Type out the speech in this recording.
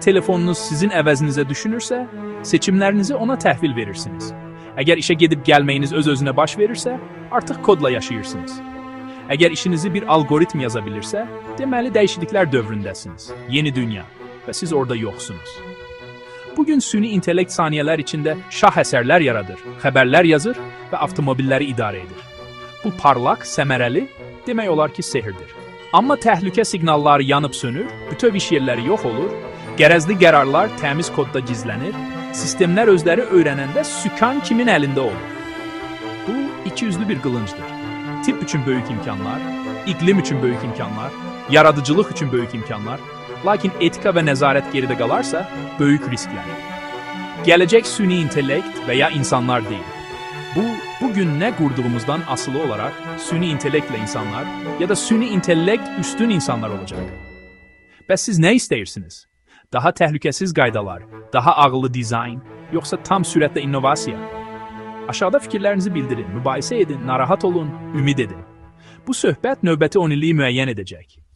Telefonunuz sizin əvəzinizə düşünürsə, seçimlərinizi ona təhvil verirsiniz. Əgər işə gedib gəlməyiniz öz-özünə baş verirsə, artıq kodla yaşayırsınız. Əgər işinizi bir algoritm yaza bilirsə, deməli dəyişikliklər dövründəsiniz. Yeni dünya və siz orada yoxsunuz. Bugün süni intellekt saniyələr içində şah əsərlər yaradır, xəbərlər yazır və avtomobilləri idarə edir. Bu parlaq, səmərəli, demək olar ki, sehirdir. Amma təhlükə siqnalları yanıb sönür, bütöv iş yerləri yox olur, gərəzli qərarlar təmiz kodda gizlənir, sistemlər özləri öyrənəndə sükan kimin əlində olur. Bu, ikiyüzlü bir qılıncdır. Tip üçün böyük imkanlar, iqlim üçün böyük imkanlar, yaradıcılıq üçün böyük imkanlar, lakin etika və nəzarət geridə qalarsa, böyük risklər. Gələcək süni intellekt və ya insanlar deyil. Bugün nə qurduğumuzdan asılı olaraq süni intellektlə insanlar ya da süni intellekt üstün insanlar olacaq. Bəs siz nə istəyirsiniz? Daha təhlükəsiz qaydalar, daha ağıllı dizayn, yoxsa tam sürətlə innovasiya? Aşağıda fikirlərinizi bildirin, mübahisə edin, narahat olun, ümid edin. Bu söhbət növbəti 10 illiyi müəyyən edəcək.